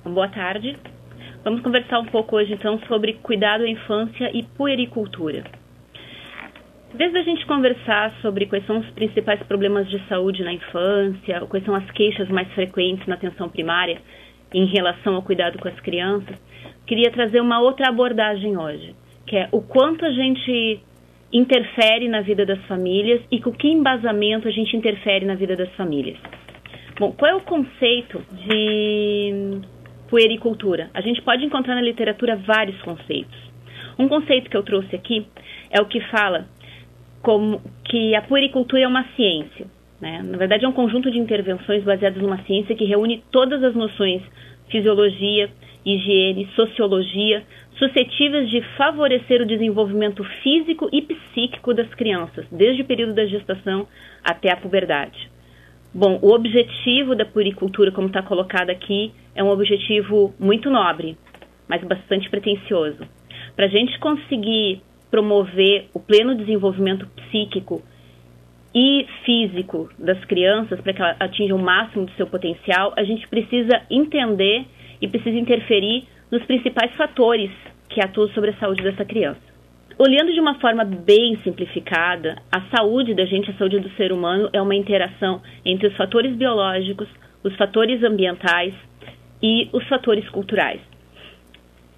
Boa tarde. Vamos conversar um pouco hoje, então, sobre cuidado à infância e puericultura. Desde a gente conversar sobre quais são os principais problemas de saúde na infância, quais são as queixas mais frequentes na atenção primária em relação ao cuidado com as crianças, queria trazer uma outra abordagem hoje, que é o quanto a gente interfere na vida das famílias e com que embasamento a gente interfere na vida das famílias. Bom, qual é o conceito de puericultura? A gente pode encontrar na literatura vários conceitos. Um conceito que eu trouxe aqui é o que fala como que a puericultura é uma ciência, né? Na verdade, é um conjunto de intervenções baseadas numa ciência que reúne todas as noções fisiologia, higiene, sociologia, suscetíveis de favorecer o desenvolvimento físico e psíquico das crianças, desde o período da gestação até a puberdade. Bom, o objetivo da puericultura, como está colocado aqui, é um objetivo muito nobre, mas bastante pretensioso. Para a gente conseguir promover o pleno desenvolvimento psíquico e físico das crianças, para que elas atinjam o máximo do seu potencial, a gente precisa entender e precisa interferir nos principais fatores que atuam sobre a saúde dessa criança. Olhando de uma forma bem simplificada, a saúde da gente, a saúde do ser humano, é uma interação entre os fatores biológicos, os fatores ambientais e os fatores culturais.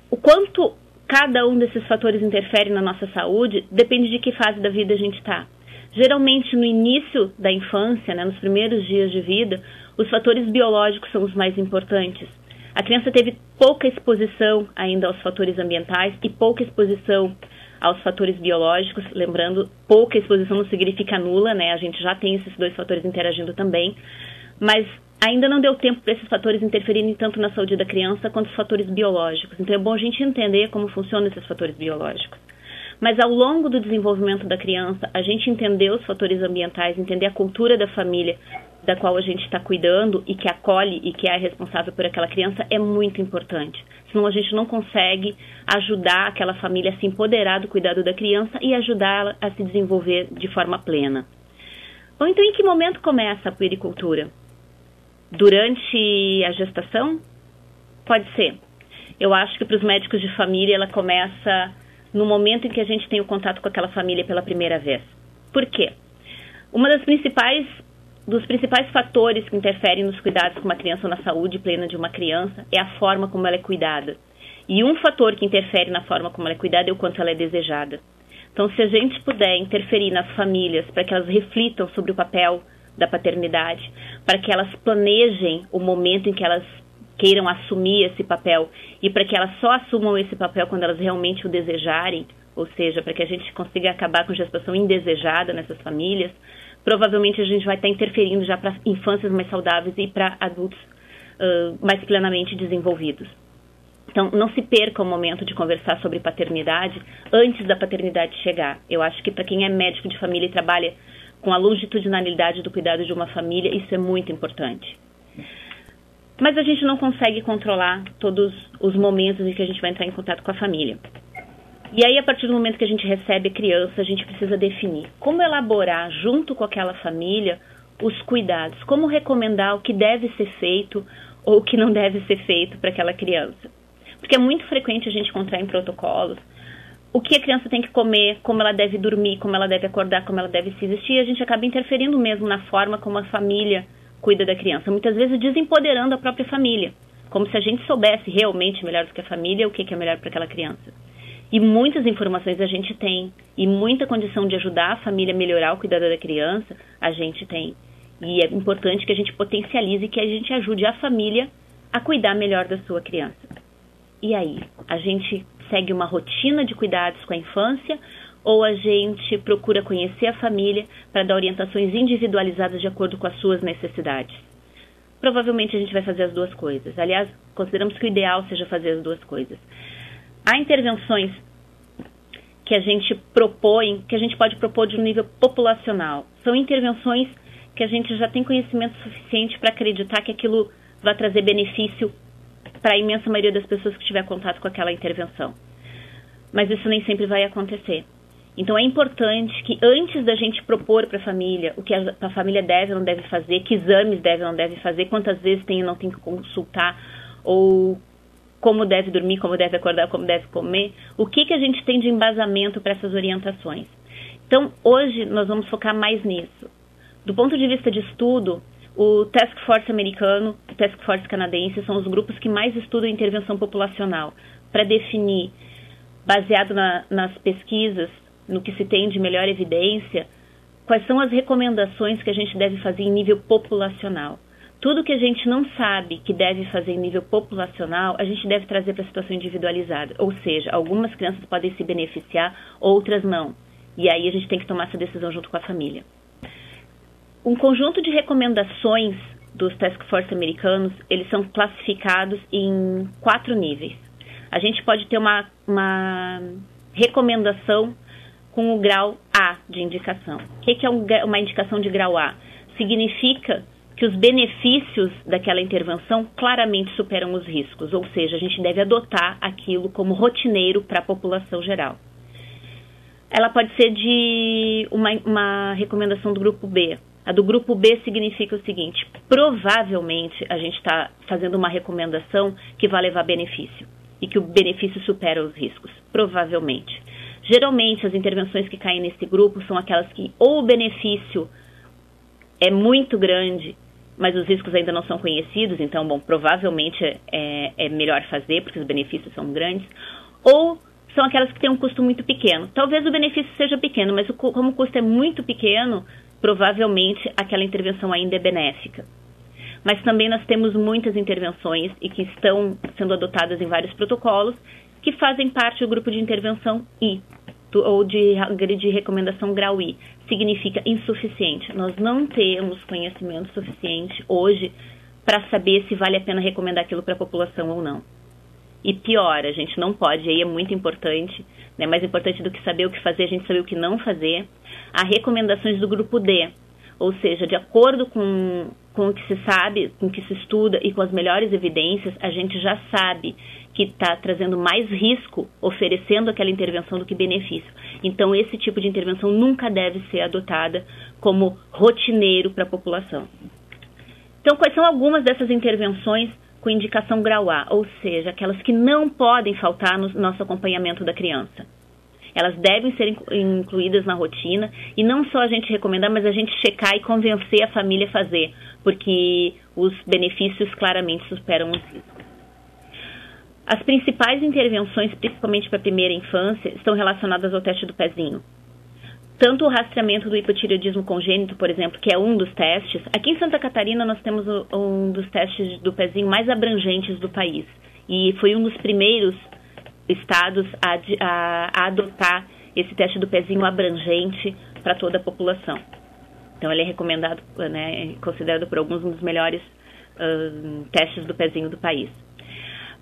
O quanto cada um desses fatores interfere na nossa saúde depende de que fase da vida a gente está. Geralmente, no início da infância, né, nos primeiros dias de vida, os fatores biológicos são os mais importantes. A criança teve pouca exposição ainda aos fatores ambientais e pouca exposição aos fatores biológicos. Lembrando, pouca exposição não significa nula, né? A gente já tem esses dois fatores interagindo também, mas ainda não deu tempo para esses fatores interferirem tanto na saúde da criança quanto os fatores biológicos. Então é bom a gente entender como funcionam esses fatores biológicos. Mas ao longo do desenvolvimento da criança, a gente entender os fatores ambientais, entender a cultura da família da qual a gente está cuidando e que acolhe e que é responsável por aquela criança é muito importante. Senão a gente não consegue ajudar aquela família a se empoderar do cuidado da criança e ajudá-la a se desenvolver de forma plena. Bom, então em que momento começa a puericultura? Durante a gestação? Pode ser. Eu acho que para os médicos de família ela começa no momento em que a gente tem o contato com aquela família pela primeira vez. Por quê? Dos principais fatores que interferem nos cuidados com uma criança ou na saúde plena de uma criança é a forma como ela é cuidada. E um fator que interfere na forma como ela é cuidada é o quanto ela é desejada. Então, se a gente puder interferir nas famílias para que elas reflitam sobre o papel da paternidade, para que elas planejem o momento em que elas queiram assumir esse papel e para que elas só assumam esse papel quando elas realmente o desejarem, ou seja, para que a gente consiga acabar com gestação indesejada nessas famílias, provavelmente a gente vai estar interferindo já para infâncias mais saudáveis e para adultos mais plenamente desenvolvidos. Então, não se perca o momento de conversar sobre paternidade antes da paternidade chegar. Eu acho que para quem é médico de família e trabalha com a longitudinalidade do cuidado de uma família, isso é muito importante. Mas a gente não consegue controlar todos os momentos em que a gente vai entrar em contato com a família. E aí, a partir do momento que a gente recebe a criança, a gente precisa definir como elaborar, junto com aquela família, os cuidados, como recomendar o que deve ser feito ou o que não deve ser feito para aquela criança. Porque é muito frequente a gente encontrar em protocolos o que a criança tem que comer, como ela deve dormir, como ela deve acordar, como ela deve se vestir, e a gente acaba interferindo mesmo na forma como a família cuida da criança, muitas vezes desempoderando a própria família, como se a gente soubesse realmente melhor do que a família o que é melhor para aquela criança. E muitas informações a gente tem, e muita condição de ajudar a família a melhorar o cuidado da criança, a gente tem. E é importante que a gente potencialize, que a gente ajude a família a cuidar melhor da sua criança. E aí, a gente segue uma rotina de cuidados com a infância ou a gente procura conhecer a família para dar orientações individualizadas de acordo com as suas necessidades? Provavelmente a gente vai fazer as duas coisas. Aliás, consideramos que o ideal seja fazer as duas coisas. Há intervenções que a gente propõe, que a gente pode propor de um nível populacional. São intervenções que a gente já tem conhecimento suficiente para acreditar que aquilo vai trazer benefício para a imensa maioria das pessoas que tiver contato com aquela intervenção. Mas isso nem sempre vai acontecer. Então é importante que antes da gente propor para a família o que a família deve ou não deve fazer, que exames deve ou não deve fazer, quantas vezes tem ou não tem que consultar, ou como deve dormir, como deve acordar, como deve comer, o que a gente tem de embasamento para essas orientações. Então hoje nós vamos focar mais nisso. Do ponto de vista de estudo, o Task Force americano, o Task Force canadense são os grupos que mais estudam intervenção populacional para definir, baseado nas pesquisas, no que se tem de melhor evidência, quais são as recomendações que a gente deve fazer em nível populacional. Tudo que a gente não sabe que deve fazer em nível populacional, a gente deve trazer para a situação individualizada. Ou seja, algumas crianças podem se beneficiar, outras não. E aí a gente tem que tomar essa decisão junto com a família. Um conjunto de recomendações dos Task Force americanos, eles são classificados em 4 níveis. A gente pode ter uma recomendação com o grau A de indicação. O que é uma indicação de grau A? Significa que os benefícios daquela intervenção claramente superam os riscos, ou seja, a gente deve adotar aquilo como rotineiro para a população geral. Ela pode ser de uma recomendação do grupo B. A do grupo B significa o seguinte: provavelmente a gente está fazendo uma recomendação que vai levar benefício e que o benefício supera os riscos, provavelmente. Geralmente as intervenções que caem nesse grupo são aquelas que ou o benefício é muito grande, mas os riscos ainda não são conhecidos, então, bom, provavelmente é melhor fazer porque os benefícios são grandes, ou são aquelas que têm um custo muito pequeno. Talvez o benefício seja pequeno, mas como o custo é muito pequeno, provavelmente aquela intervenção ainda é benéfica. Mas também nós temos muitas intervenções e que estão sendo adotadas em vários protocolos que fazem parte do grupo de intervenção I, ou de recomendação grau I. Significa insuficiente. Nós não temos conhecimento suficiente hoje para saber se vale a pena recomendar aquilo para a população ou não. E pior, a gente não pode, aí é muito importante, né, mais importante do que saber o que fazer, a gente saber o que não fazer. Há recomendações do grupo D, ou seja, de acordo com o que se sabe, com o que se estuda e com as melhores evidências, a gente já sabe que está trazendo mais risco oferecendo aquela intervenção do que benefício. Então, esse tipo de intervenção nunca deve ser adotada como rotineiro para a população. Então, quais são algumas dessas intervenções com indicação grau A, ou seja, aquelas que não podem faltar no nosso acompanhamento da criança? Elas devem ser incluídas na rotina e não só a gente recomendar, mas a gente checar e convencer a família a fazer, porque os benefícios claramente superam os riscos. As principais intervenções, principalmente para a primeira infância, estão relacionadas ao teste do pezinho. Tanto o rastreamento do hipotireoidismo congênito, por exemplo, que é um dos testes. Aqui em Santa Catarina nós temos um dos testes do pezinho mais abrangentes do país. E foi um dos primeiros estados a adotar esse teste do pezinho abrangente para toda a população. Então ele é recomendado, né, considerado por alguns um dos melhores testes do pezinho do país.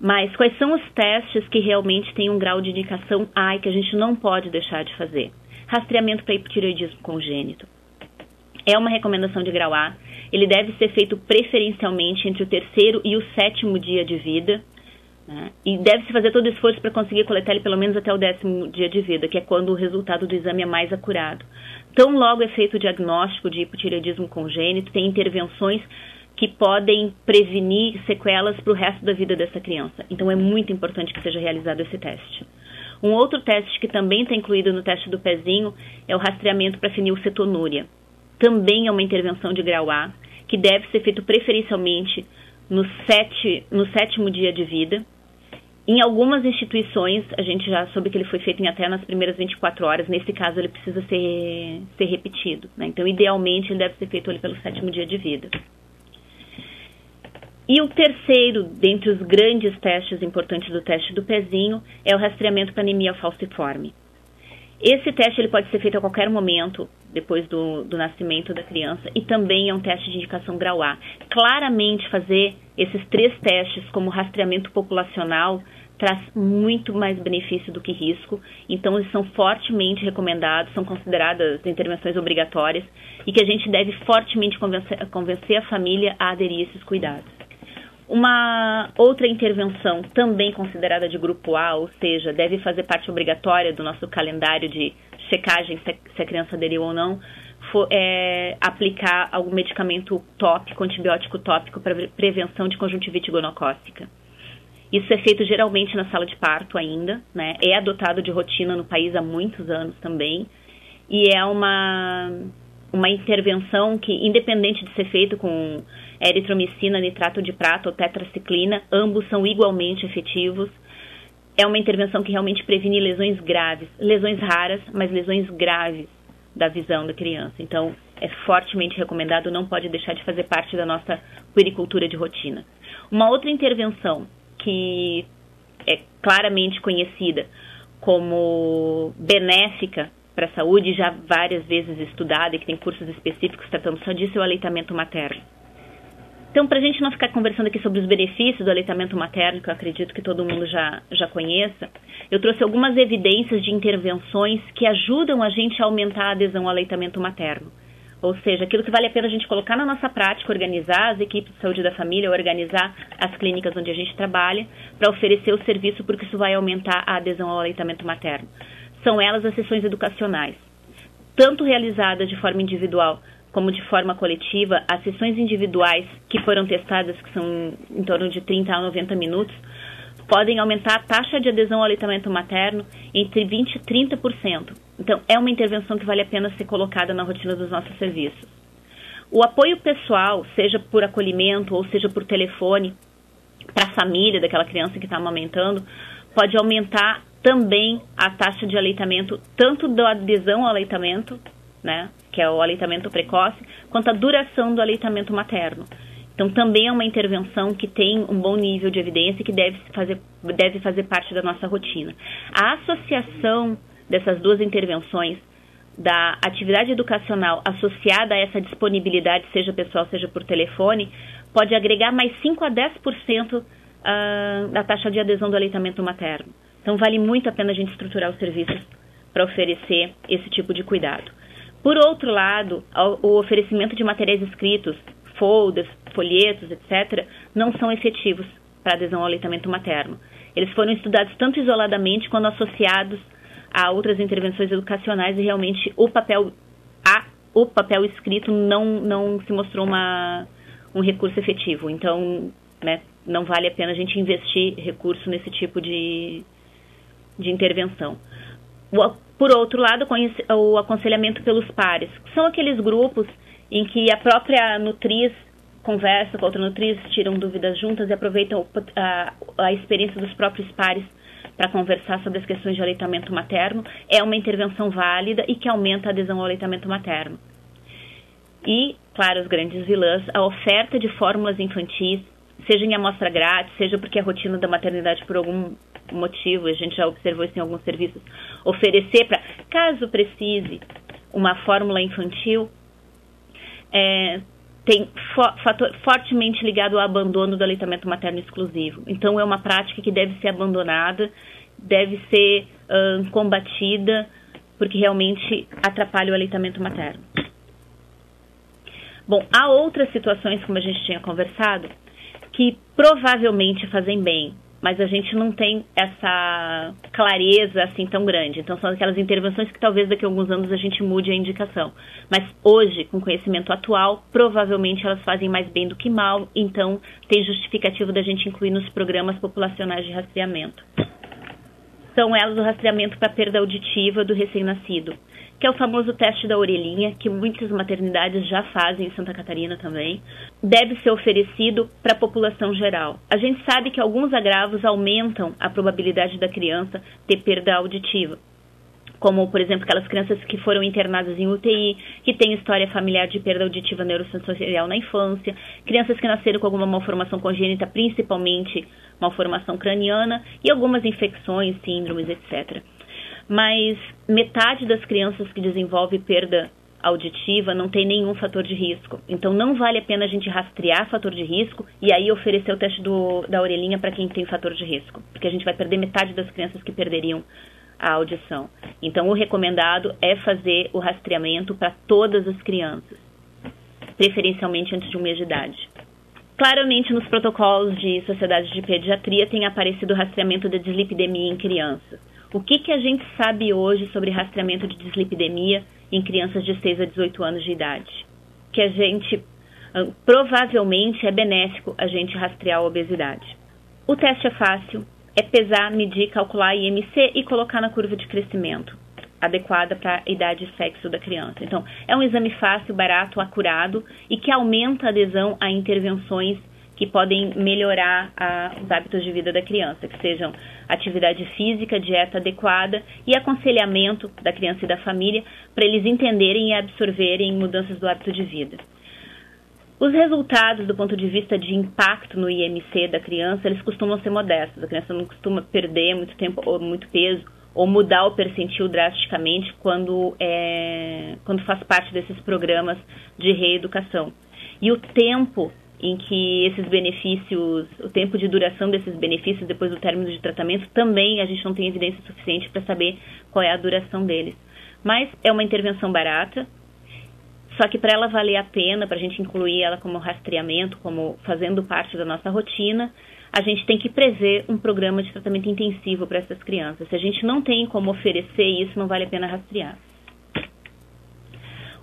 Mas quais são os testes que realmente têm um grau de indicação A e que a gente não pode deixar de fazer? Rastreamento para hipotireoidismo congênito. É uma recomendação de grau A. Ele deve ser feito preferencialmente entre o 3º e o 7º dia de vida, né? E deve-se fazer todo o esforço para conseguir coletar ele pelo menos até o 10º dia de vida, que é quando o resultado do exame é mais acurado. Tão logo é feito o diagnóstico de hipotireoidismo congênito, tem intervenções que podem prevenir sequelas para o resto da vida dessa criança. Então é muito importante que seja realizado esse teste. Um outro teste que também está incluído no teste do pezinho é o rastreamento para fenilcetonúria. Também é uma intervenção de grau A, que deve ser feito preferencialmente no 7º dia de vida. Em algumas instituições, a gente já soube que ele foi feito até nas primeiras 24 horas. Nesse caso, ele precisa ser repetido, né? Então, idealmente, ele deve ser feito ali pelo 7º dia de vida. E o terceiro, dentre os grandes testes importantes do teste do pezinho, é o rastreamento para anemia falciforme. Esse teste ele pode ser feito a qualquer momento, depois do nascimento da criança, e também é um teste de indicação grau A. Claramente, fazer esses 3 testes como rastreamento populacional traz muito mais benefício do que risco, então eles são fortemente recomendados, são consideradas intervenções obrigatórias, e que a gente deve fortemente convencer a família a aderir a esses cuidados. Uma outra intervenção também considerada de grupo A, ou seja, deve fazer parte obrigatória do nosso calendário de checagem se a criança aderiu ou não, aplicar algum medicamento tópico, antibiótico tópico para prevenção de conjuntivite gonocócica. Isso é feito geralmente na sala de parto ainda, né? É adotado de rotina no país há muitos anos também, e é uma intervenção que, independente de ser feito com eritromicina, nitrato de prata ou tetraciclina, ambos são igualmente efetivos. É uma intervenção que realmente previne lesões graves, lesões raras, mas lesões graves da visão da criança. Então, é fortemente recomendado, não pode deixar de fazer parte da nossa puericultura de rotina. Uma outra intervenção que é claramente conhecida como benéfica para a saúde, já várias vezes estudada e que tem cursos específicos tratando só disso, é o aleitamento materno. Então, para a gente não ficar conversando aqui sobre os benefícios do aleitamento materno, que eu acredito que todo mundo já conheça, eu trouxe algumas evidências de intervenções que ajudam a gente a aumentar a adesão ao aleitamento materno. Ou seja, aquilo que vale a pena a gente colocar na nossa prática, organizar as equipes de saúde da família, organizar as clínicas onde a gente trabalha, para oferecer o serviço, porque isso vai aumentar a adesão ao aleitamento materno. São elas as sessões educacionais, tanto realizadas de forma individual como de forma coletiva. As sessões individuais que foram testadas, que são em torno de 30 a 90 minutos, podem aumentar a taxa de adesão ao aleitamento materno entre 20% e 30%. Então, é uma intervenção que vale a pena ser colocada na rotina dos nossos serviços. O apoio pessoal, seja por acolhimento ou seja por telefone, para a família daquela criança que está amamentando, pode aumentar também a taxa de aleitamento, tanto da adesão ao aleitamento, né, que é o aleitamento precoce, quanto a duração do aleitamento materno. Então, também é uma intervenção que tem um bom nível de evidência e que deve fazer parte da nossa rotina. A associação dessas duas intervenções, da atividade educacional associada a essa disponibilidade, seja pessoal, seja por telefone, pode agregar mais 5 a 10% da taxa de adesão do aleitamento materno. Então, vale muito a pena a gente estruturar os serviços para oferecer esse tipo de cuidado. Por outro lado, o oferecimento de materiais escritos, folders, folhetos, etc., não são efetivos para adesão ao aleitamento materno. Eles foram estudados tanto isoladamente quanto associados a outras intervenções educacionais e realmente o papel escrito não se mostrou um recurso efetivo. Então, né, não vale a pena a gente investir recurso nesse tipo de intervenção. Por outro lado, o aconselhamento pelos pares, que são aqueles grupos em que a própria nutriz conversa com a outra nutriz, tiram dúvidas juntas e aproveitam a experiência dos próprios pares para conversar sobre as questões de aleitamento materno. É uma intervenção válida e que aumenta a adesão ao aleitamento materno. E, claro, os grandes vilãs, a oferta de fórmulas infantis, seja em amostra grátis, seja porque a rotina da maternidade por algum motivo, a gente já observou isso em alguns serviços, oferecer para, caso precise, uma fórmula infantil, tem fator fortemente ligado ao abandono do aleitamento materno exclusivo. Então, é uma prática que deve ser abandonada, deve ser combatida, porque realmente atrapalha o aleitamento materno. Bom, há outras situações, como a gente tinha conversado, que provavelmente fazem bem, mas a gente não tem essa clareza assim tão grande. Então, são aquelas intervenções que talvez daqui a alguns anos a gente mude a indicação. Mas hoje, com o conhecimento atual, provavelmente elas fazem mais bem do que mal, então tem justificativo da gente incluir nos programas populacionais de rastreamento. São elas o rastreamento para perda auditiva do recém-nascido, que é o famoso teste da orelhinha, que muitas maternidades já fazem em Santa Catarina também, deve ser oferecido para a população geral. A gente sabe que alguns agravos aumentam a probabilidade da criança ter perda auditiva, como, por exemplo, aquelas crianças que foram internadas em UTI, que têm história familiar de perda auditiva neurosensorial na infância, crianças que nasceram com alguma malformação congênita, principalmente malformação craniana, e algumas infecções, síndromes, etc. Mas metade das crianças que desenvolvem perda auditiva não tem nenhum fator de risco. Então, não vale a pena a gente rastrear fator de risco e aí oferecer o teste da orelhinha para quem tem fator de risco, porque a gente vai perder metade das crianças que perderiam a audição. Então, o recomendado é fazer o rastreamento para todas as crianças, preferencialmente antes de 1 mês de idade. Claramente, nos protocolos de sociedades de pediatria tem aparecido o rastreamento da dislipidemia em crianças. O que a gente sabe hoje sobre rastreamento de dislipidemia em crianças de 6 a 18 anos de idade? Que a gente, provavelmente, é benéfico a gente rastrear a obesidade. O teste é fácil, é pesar, medir, calcular IMC e colocar na curva de crescimento adequada para a idade e sexo da criança. Então, é um exame fácil, barato, acurado e que aumenta a adesão a intervenções que podem melhorar os hábitos de vida da criança, que sejam atividade física, dieta adequada e aconselhamento da criança e da família para eles entenderem e absorverem mudanças do hábito de vida. Os resultados do ponto de vista de impacto no IMC da criança, eles costumam ser modestos. A criança não costuma perder muito tempo ou muito peso ou mudar o percentil drasticamente quando faz parte desses programas de reeducação. E o tempo em que esses benefícios, o tempo de duração desses benefícios depois do término de tratamento, também a gente não tem evidência suficiente para saber qual é a duração deles. Mas é uma intervenção barata, só que para ela valer a pena, para a gente incluir ela como rastreamento, como fazendo parte da nossa rotina, a gente tem que prever um programa de tratamento intensivo para essas crianças. Se a gente não tem como oferecer isso, não vale a pena rastrear.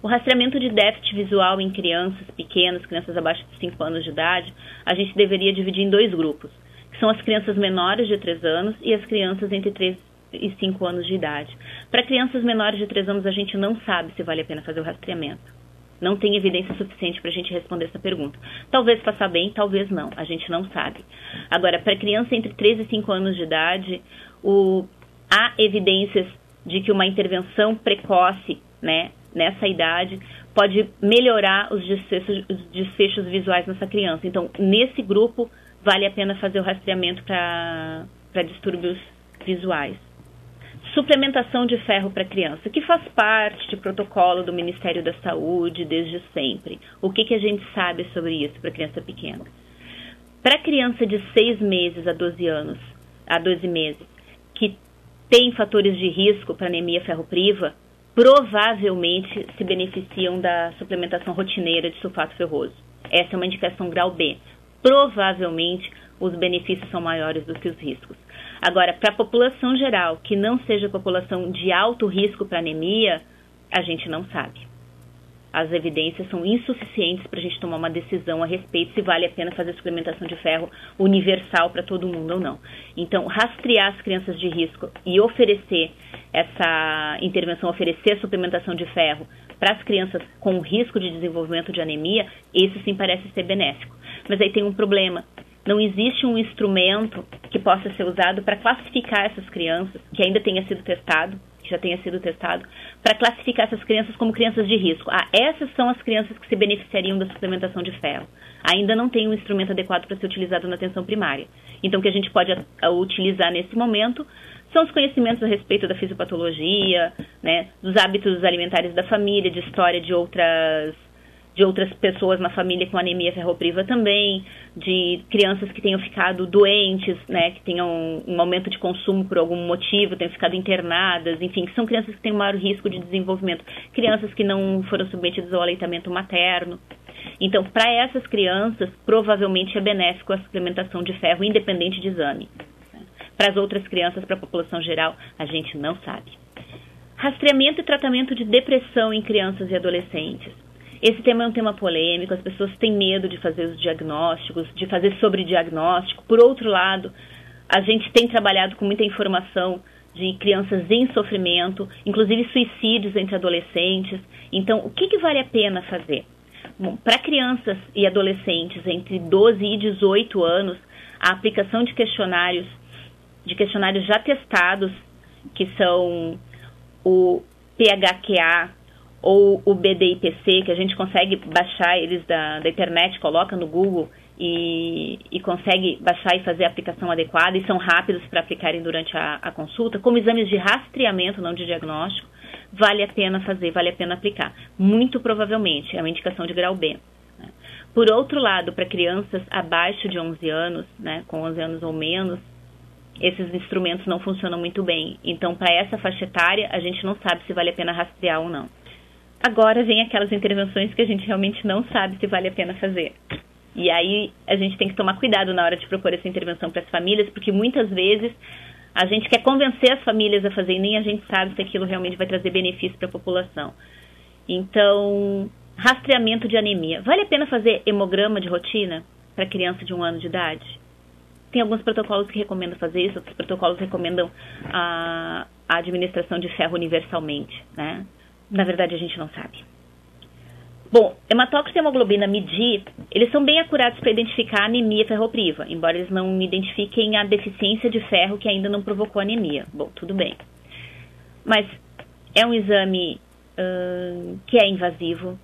O rastreamento de déficit visual em crianças pequenas, crianças abaixo de 5 anos de idade, a gente deveria dividir em 2 grupos, que são as crianças menores de 3 anos e as crianças entre 3 e 5 anos de idade. Para crianças menores de 3 anos, a gente não sabe se vale a pena fazer o rastreamento. Não tem evidência suficiente para a gente responder essa pergunta. Talvez passar bem, talvez não. A gente não sabe. Agora, para criança entre 3 e 5 anos de idade, há evidências de que uma intervenção precoce, né, nessa idade, pode melhorar os desfechos visuais nessa criança. Então, nesse grupo, vale a pena fazer o rastreamento para distúrbios visuais. Suplementação de ferro para criança, que faz parte do protocolo do Ministério da Saúde desde sempre. O que a gente sabe sobre isso para criança pequena? Para criança de 6 meses a 12 meses, que tem fatores de risco para anemia ferropriva, provavelmente se beneficiam da suplementação rotineira de sulfato ferroso. Essa é uma indicação grau B. Provavelmente os benefícios são maiores do que os riscos. Agora, para a população geral, que não seja população de alto risco para anemia, a gente não sabe. As evidências são insuficientes para a gente tomar uma decisão a respeito se vale a pena fazer suplementação de ferro universal para todo mundo ou não. Então, rastrear as crianças de risco e oferecer essa intervenção, oferecer a suplementação de ferro para as crianças com risco de desenvolvimento de anemia, isso sim parece ser benéfico. Mas aí tem um problema. Não existe um instrumento que possa ser usado para classificar essas crianças, que ainda tenha sido testado, que já tenha sido testado, para classificar essas crianças como crianças de risco. Essas são as crianças que se beneficiariam da suplementação de ferro. Ainda não tem um instrumento adequado para ser utilizado na atenção primária. Então, o que a gente pode utilizar nesse momento são os conhecimentos a respeito da fisiopatologia, né, dos hábitos alimentares da família, de história de outras pessoas na família com anemia ferropriva também, de crianças que tenham ficado doentes, né, que tenham um aumento de consumo por algum motivo, tenham ficado internadas, enfim, que são crianças que têm maior risco de desenvolvimento, crianças que não foram submetidas ao aleitamento materno. Então, para essas crianças, provavelmente é benéfico a suplementação de ferro, independente de exame. Para as outras crianças, para a população geral, a gente não sabe. Rastreamento e tratamento de depressão em crianças e adolescentes. Esse tema é um tema polêmico, as pessoas têm medo de fazer os diagnósticos, de fazer sobrediagnóstico. Por outro lado, a gente tem trabalhado com muita informação de crianças em sofrimento, inclusive suicídios entre adolescentes. Então, o que vale a pena fazer? Bom, para crianças e adolescentes entre 12 e 18 anos, a aplicação de questionários já testados, que são o PHQA, ou o BDIPC, que a gente consegue baixar eles da internet, coloca no Google e consegue baixar e fazer a aplicação adequada, e são rápidos para aplicarem durante a consulta, como exames de rastreamento, não de diagnóstico, vale a pena fazer, vale a pena aplicar. Muito provavelmente, é uma indicação de grau B. Né? Por outro lado, para crianças abaixo de 11 anos, né, com 11 anos ou menos, esses instrumentos não funcionam muito bem. Então, para essa faixa etária, a gente não sabe se vale a pena rastrear ou não. Agora vem aquelas intervenções que a gente realmente não sabe se vale a pena fazer. E aí a gente tem que tomar cuidado na hora de propor essa intervenção para as famílias, porque muitas vezes A gente quer convencer as famílias a fazer e nem a gente sabe se aquilo realmente vai trazer benefício para a população. Então, rastreamento de anemia. Vale a pena fazer hemograma de rotina para criança de 1 ano de idade? Tem alguns protocolos que recomendam fazer isso, outros protocolos recomendam a administração de ferro universalmente, né? Na verdade, a gente não sabe. Bom, hematócrito e hemoglobina medir, eles são bem acurados para identificar a anemia ferropriva, embora eles não identifiquem a deficiência de ferro que ainda não provocou anemia. Bom, tudo bem. Mas é um exame que é invasivo,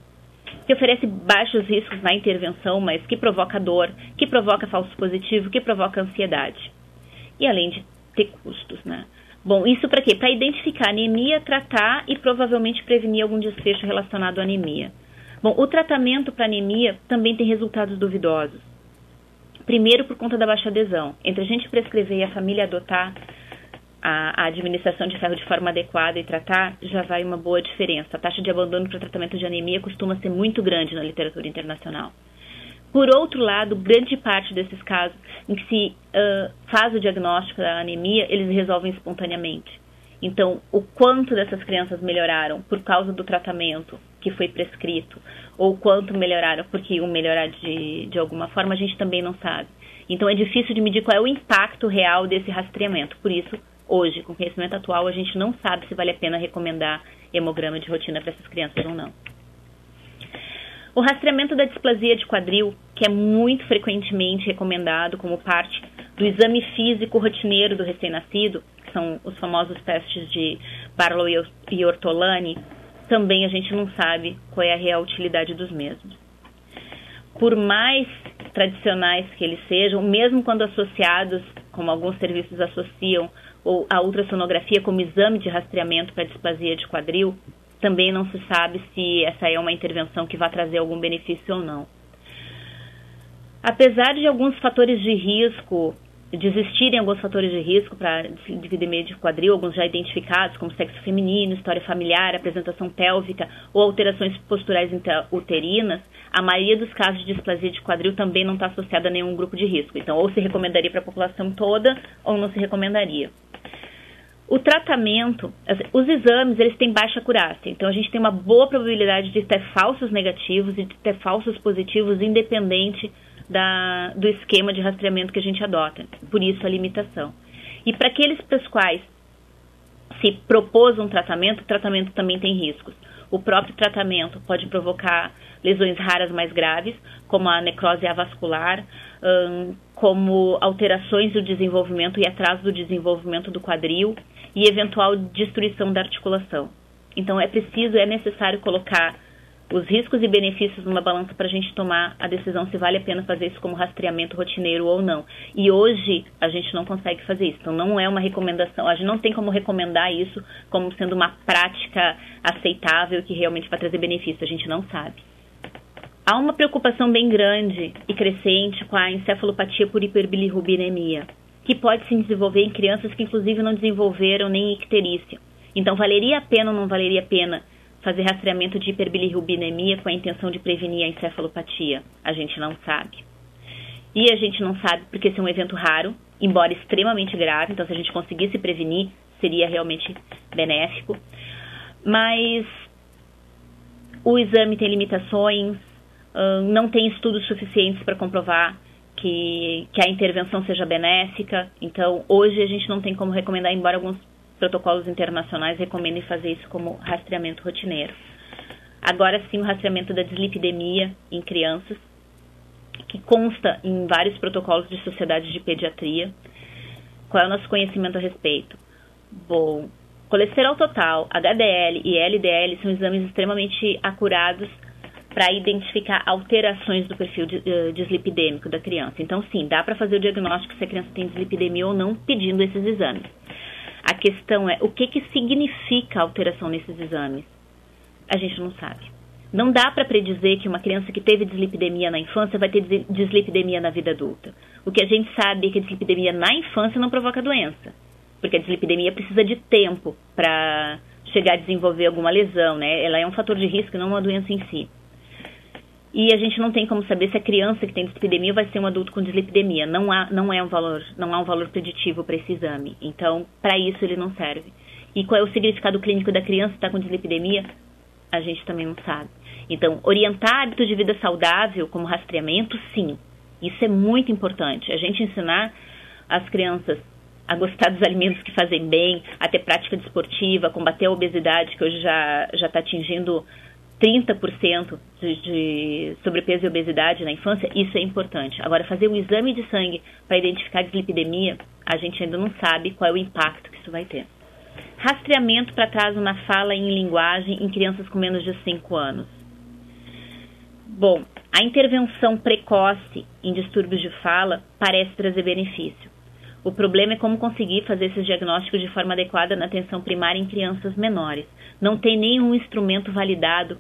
que oferece baixos riscos na intervenção, mas que provoca dor, que provoca falso positivo, que provoca ansiedade. E além de ter custos, né? Bom, isso para quê? Para identificar a anemia, tratar e provavelmente prevenir algum desfecho relacionado à anemia. Bom, o tratamento para anemia também tem resultados duvidosos. Primeiro, por conta da baixa adesão. Entre a gente prescrever e a família adotar a administração de ferro de forma adequada e tratar, já vai uma boa diferença. A taxa de abandono para tratamento de anemia costuma ser muito grande na literatura internacional. Por outro lado, grande parte desses casos em que se faz o diagnóstico da anemia, eles resolvem espontaneamente. Então, o quanto dessas crianças melhoraram por causa do tratamento que foi prescrito, ou o quanto melhoraram porque iam melhorar de alguma forma, a gente também não sabe. Então, é difícil de medir qual é o impacto real desse rastreamento. Por isso, hoje, com o conhecimento atual, a gente não sabe se vale a pena recomendar hemograma de rotina para essas crianças ou não. O rastreamento da displasia de quadril, que é muito frequentemente recomendado como parte do exame físico rotineiro do recém-nascido, que são os famosos testes de Barlow e Ortolani, também a gente não sabe qual é a real utilidade dos mesmos. Por mais tradicionais que eles sejam, mesmo quando associados, como alguns serviços associam, ou a ultrassonografia como exame de rastreamento para displasia de quadril, também não se sabe se essa é uma intervenção que vai trazer algum benefício ou não. Apesar de alguns fatores de risco, de existirem alguns fatores de risco para dislipidemia de quadril, alguns já identificados, como sexo feminino, história familiar, apresentação pélvica ou alterações posturais intrauterinas, a maioria dos casos de displasia de quadril também não está associada a nenhum grupo de risco. Então, ou se recomendaria para a população toda, ou não se recomendaria. O tratamento, os exames, eles têm baixa acurácia. Então, a gente tem uma boa probabilidade de ter falsos negativos e de ter falsos positivos, independente do esquema de rastreamento que a gente adota. Por isso, a limitação. E para aqueles para os quais se propôs um tratamento, o tratamento também tem riscos. O próprio tratamento pode provocar lesões raras mais graves, como a necrose avascular, como alterações do desenvolvimento e atraso do desenvolvimento do quadril e eventual destruição da articulação. Então, é necessário colocar os riscos e benefícios numa balança para a gente tomar a decisão se vale a pena fazer isso como rastreamento rotineiro ou não. E hoje a gente não consegue fazer isso. Então não é uma recomendação, a gente não tem como recomendar isso como sendo uma prática aceitável que realmente vai trazer benefício, a gente não sabe. Há uma preocupação bem grande e crescente com a encefalopatia por hiperbilirrubinemia, que pode se desenvolver em crianças que inclusive não desenvolveram nem icterícia. Então valeria a pena ou não valeria a pena fazer rastreamento de hiperbilirrubinemia com a intenção de prevenir a encefalopatia? A gente não sabe. E a gente não sabe porque esse é um evento raro, embora extremamente grave, então se a gente conseguisse prevenir, seria realmente benéfico. Mas o exame tem limitações, não tem estudos suficientes para comprovar que a intervenção seja benéfica. Então, hoje a gente não tem como recomendar, embora alguns protocolos internacionais recomendem fazer isso como rastreamento rotineiro. Agora sim, o rastreamento da dislipidemia em crianças, que consta em vários protocolos de sociedades de pediatria. Qual é o nosso conhecimento a respeito? Bom, colesterol total, HDL e LDL são exames extremamente acurados para identificar alterações do perfil dislipidêmico da criança. Então, sim, dá para fazer o diagnóstico se a criança tem dislipidemia ou não, pedindo esses exames. A questão é, o que significa a alteração nesses exames? A gente não sabe. Não dá para predizer que uma criança que teve dislipidemia na infância vai ter dislipidemia na vida adulta. O que a gente sabe é que a dislipidemia na infância não provoca doença, porque a dislipidemia precisa de tempo para chegar a desenvolver alguma lesão, né? Ela é um fator de risco, não uma doença em si. e a gente não tem como saber se a criança que tem dislipidemia vai ser um adulto com dislipidemia. Não há um valor preditivo para esse exame. Então, para isso ele não serve. E qual é o significado clínico da criança que está com dislipidemia? A gente também não sabe. Então, orientar hábitos de vida saudável como rastreamento, sim. Isso é muito importante. A gente ensinar as crianças a gostar dos alimentos que fazem bem, a ter prática desportiva, combater a obesidade, que hoje já está atingindo 30% de sobrepeso e obesidade na infância, isso é importante. Agora, fazer um exame de sangue para identificar dislipidemia, a gente ainda não sabe qual é o impacto que isso vai ter. Rastreamento para atraso na fala e em linguagem em crianças com menos de 5 anos. Bom, a intervenção precoce em distúrbios de fala parece trazer benefício. O problema é como conseguir fazer esses diagnósticos de forma adequada na atenção primária em crianças menores. Não tem nenhum instrumento validado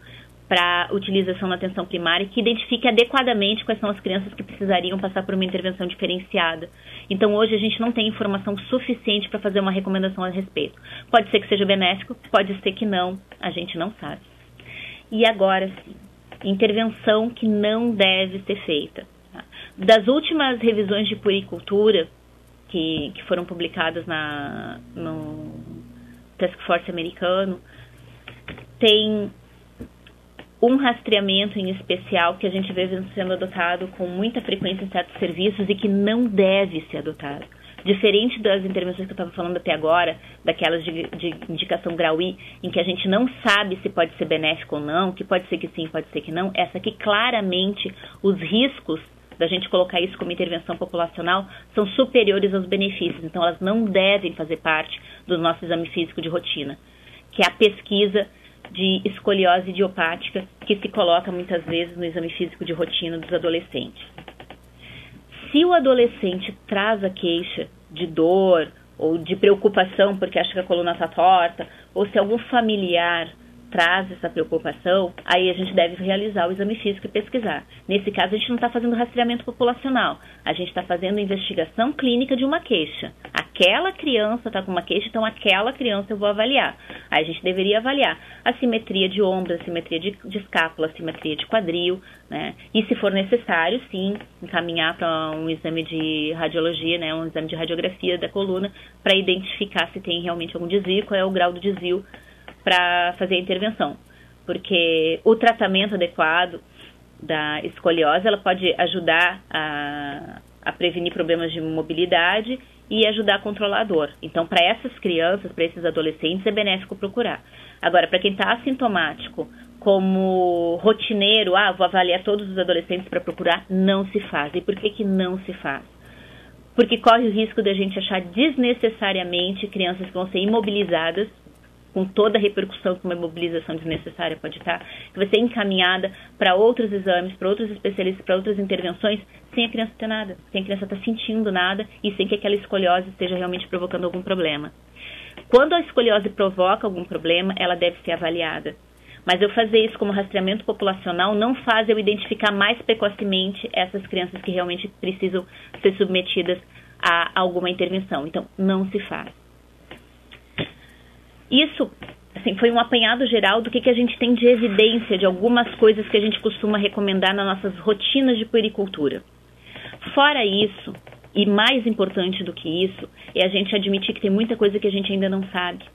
para utilização na atenção primária que identifique adequadamente quais são as crianças que precisariam passar por uma intervenção diferenciada. Então, hoje a gente não tem informação suficiente para fazer uma recomendação a respeito. Pode ser que seja benéfico, pode ser que não, a gente não sabe. E agora sim, intervenção que não deve ser feita. Das últimas revisões de puericultura que foram publicadas no Task Force americano, tem um rastreamento em especial que a gente vê sendo adotado com muita frequência em certos serviços e que não deve ser adotado. Diferente das intervenções que eu estava falando até agora, daquelas de indicação grau I, em que a gente não sabe se pode ser benéfico ou não, que pode ser que sim, pode ser que não, essa aqui claramente os riscos da gente colocar isso como intervenção populacional são superiores aos benefícios, então elas não devem fazer parte do nosso exame físico de rotina, que é a pesquisa de escoliose idiopática que se coloca muitas vezes no exame físico de rotina dos adolescentes. Se o adolescente traz a queixa de dor ou de preocupação porque acha que a coluna está torta, ou se algum familiar traz essa preocupação, aí a gente deve realizar o exame físico e pesquisar. Nesse caso, a gente não está fazendo rastreamento populacional, a gente está fazendo investigação clínica de uma queixa. Aquela criança está com uma queixa, então aquela criança eu vou avaliar. Aí a gente deveria avaliar a simetria de ombro, a simetria de escápula, a simetria de quadril, né? E se for necessário, sim, encaminhar para um exame de radiologia, né? Um exame de radiografia da coluna, para identificar se tem realmente algum desvio, qual é o grau do desvio, para fazer a intervenção, porque o tratamento adequado da escoliose, ela pode ajudar a prevenir problemas de mobilidade e ajudar a controlar a dor. Então, para essas crianças, para esses adolescentes, é benéfico procurar. Agora, para quem está assintomático, como rotineiro, vou avaliar todos os adolescentes para procurar, não se faz. E por que não se faz? Porque corre o risco de a gente achar desnecessariamente crianças que vão ser imobilizadas, com toda a repercussão que uma imobilização desnecessária pode estar, que vai ser encaminhada para outros exames, para outros especialistas, para outras intervenções, sem a criança ter nada, sem a criança estar sentindo nada e sem que aquela escoliose esteja realmente provocando algum problema. Quando a escoliose provoca algum problema, ela deve ser avaliada. Mas eu fazer isso como rastreamento populacional não faz eu identificar mais precocemente essas crianças que realmente precisam ser submetidas a alguma intervenção. Então, não se faz. Isso, assim, foi um apanhado geral do que a gente tem de evidência de algumas coisas que a gente costuma recomendar nas nossas rotinas de puericultura. Fora isso, e mais importante do que isso, é a gente admitir que tem muita coisa que a gente ainda não sabe.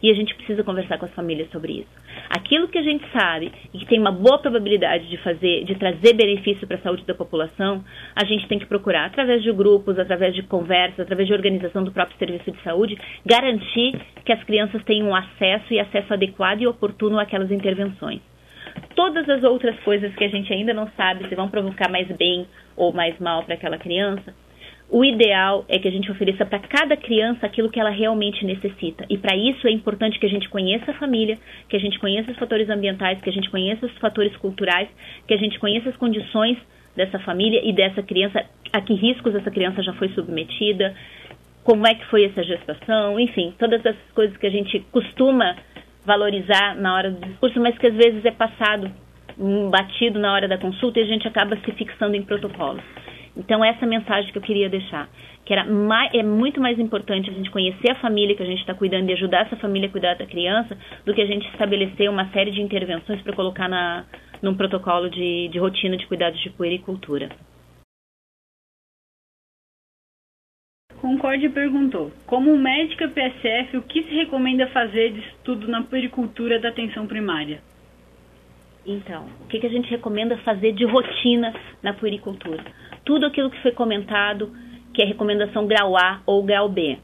E a gente precisa conversar com as famílias sobre isso. Aquilo que a gente sabe e que tem uma boa probabilidade de trazer benefício para a saúde da população, a gente tem que procurar, através de grupos, através de conversas, através de organização do próprio serviço de saúde, garantir que as crianças tenham acesso e acesso adequado e oportuno àquelas intervenções. Todas as outras coisas que a gente ainda não sabe se vão provocar mais bem ou mais mal para aquela criança, o ideal é que a gente ofereça para cada criança aquilo que ela realmente necessita. E para isso é importante que a gente conheça a família, que a gente conheça os fatores ambientais, que a gente conheça os fatores culturais, que a gente conheça as condições dessa família e dessa criança, a que riscos essa criança já foi submetida, como é que foi essa gestação, enfim, todas essas coisas que a gente costuma valorizar na hora do discurso, mas que às vezes é passado batido na hora da consulta e a gente acaba se fixando em protocolos. Então, essa mensagem que eu queria deixar, que é muito mais importante a gente conhecer a família que a gente está cuidando e ajudar essa família a cuidar da criança, do que a gente estabelecer uma série de intervenções para colocar na num protocolo de rotina de cuidados de puericultura. Concórdia perguntou, como médica PSF, o que se recomenda fazer de estudo na puericultura da atenção primária? Então, o que a gente recomenda fazer de rotina na puericultura? Tudo aquilo que foi comentado, que é recomendação grau A ou grau B.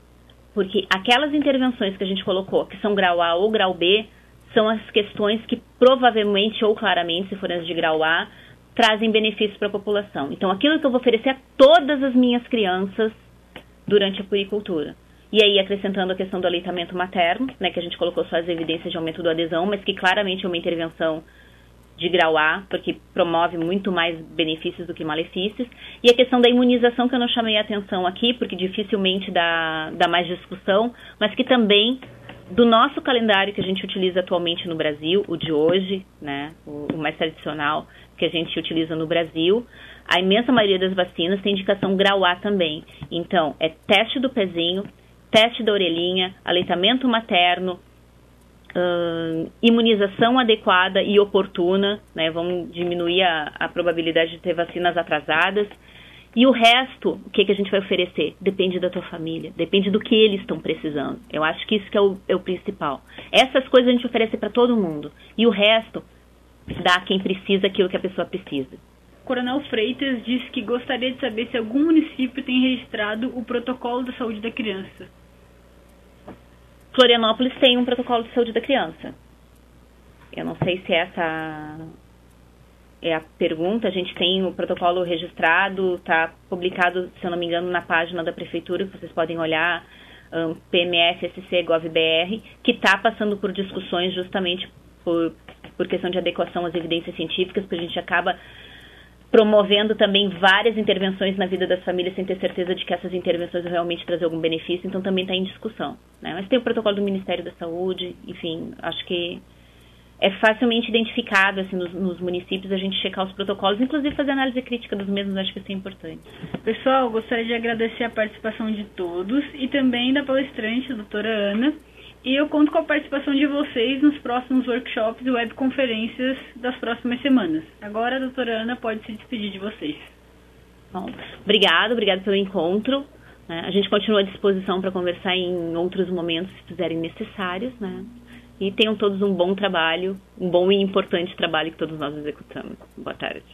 Porque aquelas intervenções que a gente colocou, que são grau A ou grau B, são as questões que provavelmente ou claramente, se forem as de grau A, trazem benefícios para a população. Então, aquilo que eu vou oferecer a todas as minhas crianças durante a puericultura. E aí, acrescentando a questão do aleitamento materno, né, que a gente colocou só as evidências de aumento da adesão, mas que claramente é uma intervenção de grau A, porque promove muito mais benefícios do que malefícios. E a questão da imunização, que eu não chamei a atenção aqui, porque dificilmente dá mais discussão, mas que também, do nosso calendário que a gente utiliza atualmente no Brasil, o de hoje, né, o mais tradicional que a gente utiliza no Brasil, a imensa maioria das vacinas tem indicação grau A também. Então, é teste do pezinho, teste da orelhinha, aleitamento materno, imunização adequada e oportuna, né? Vamos diminuir a probabilidade de ter vacinas atrasadas. E o resto, o que a gente vai oferecer? Depende da tua família, depende do que eles estão precisando. Eu acho que isso que é o principal. Essas coisas a gente oferece para todo mundo. E o resto, dá a quem precisa aquilo que a pessoa precisa. Coronel Freitas disse que gostaria de saber se algum município tem registrado o protocolo da saúde da criança. Florianópolis tem um protocolo de saúde da criança. Eu não sei se essa é a pergunta. A gente tem o protocolo registrado, está publicado, se eu não me engano, na página da prefeitura, que vocês podem olhar, PMS-SC-Gov.br, que está passando por discussões justamente por questão de adequação às evidências científicas, porque a gente acaba promovendo também várias intervenções na vida das famílias sem ter certeza de que essas intervenções vão realmente trazer algum benefício, então também está em discussão, né? Mas tem o protocolo do Ministério da Saúde, enfim, acho que é facilmente identificado assim, nos municípios a gente checar os protocolos, inclusive fazer análise crítica dos mesmos, acho que isso é importante. Pessoal, gostaria de agradecer a participação de todos e também da palestrante, a doutora Ana. E eu conto com a participação de vocês nos próximos workshops e webconferências das próximas semanas. Agora a doutora Ana pode se despedir de vocês. Bom, obrigada pelo encontro. Né? A gente continua à disposição para conversar em outros momentos, se fizerem necessários. Né? E tenham todos um bom trabalho, um bom e importante trabalho que todos nós executamos. Boa tarde.